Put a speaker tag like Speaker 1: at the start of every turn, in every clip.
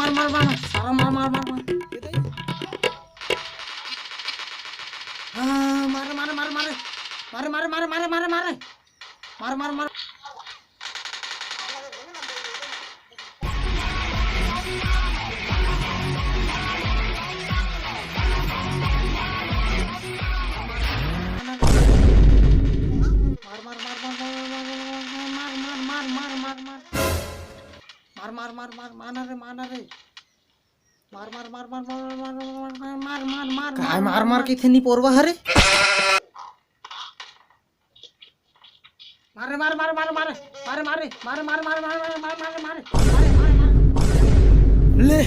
Speaker 1: मार मार मार सारा मार मार मार मार मार मार मार मार मार मार मार मार मार मार मार मार मार मार मार के थे पोरवा हरे मारे मारे मारे मारे मारे मारे मारे मारे मारे मारे मारे मारे मारे मारे ले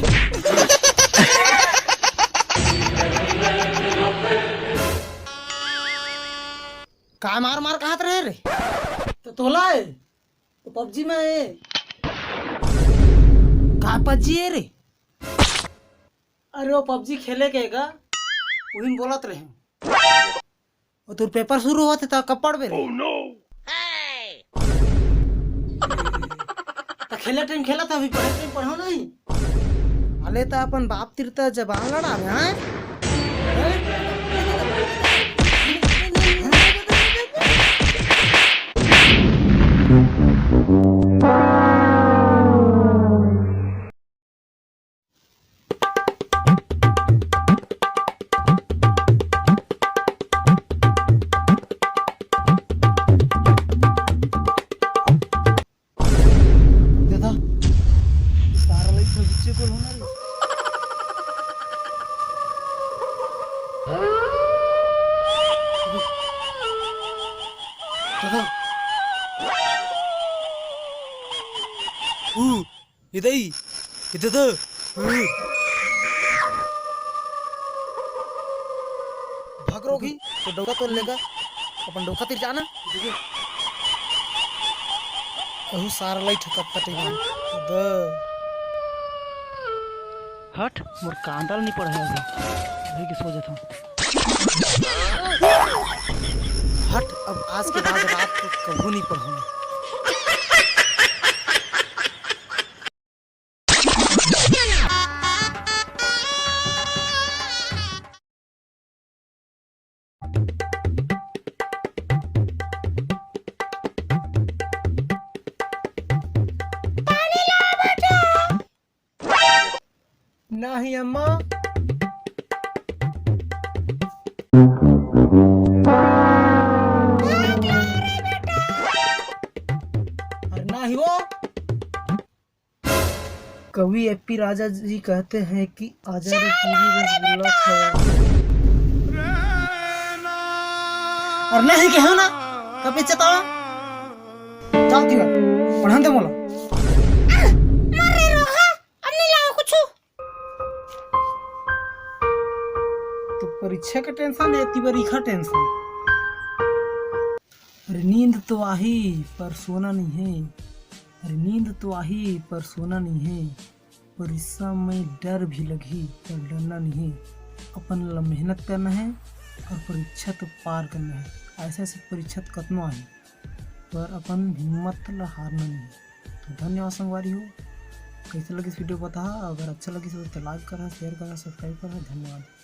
Speaker 1: का मार मार कहाँ रहे रे तो तोला है तो पबजी में है का पबजी है रे अरे वो पबजी खेले के का वही बोलत रहे और तुर पेपर शुरू हुआ था कब पढ़ oh, no. तो खेले टाइम खेला था अभी पढ़े टाइम पढ़ो नहीं अले तो अपन बाप तिरता जबान लड़ा हैं इधर भाग रोगी तो डोका तो लेगा अपन डोका तिर जाना कहूँ सारा लाइट कब कटेगा हट मोर कांदल नहीं पड़ा है अभी की सो जाता हूँ हट अब आज के बाद रात को कभी नहीं पढ़ूंगा नहीं अम्मा अरे नहीं वो कवि एपी राजा जी कहते हैं कि आजा रे पूरी रसगुल्ला खाया और नहीं कहो ना कभी चता चलती है पढ़ा दे मोला परीक्षा का टेंशन है तिवरीखा टेंशन अरे नींद तो आही पर सोना नहीं है अरे नींद तो आही पर सोना नहीं है पर इस समय डर भी लगी पर डरना नहीं है अपन मेहनत करना है और परीक्षा तो पार करना है ऐसे ऐसे परीक्षा कतनो आही पर अपन हिम्मत ला हारना नहीं तो धन्यवाद संगवारी हो कैसे लगी इस वीडियो बता अगर अच्छा लगी तो लाइक करा शेयर करा सब्सक्राइब करा धन्यवाद।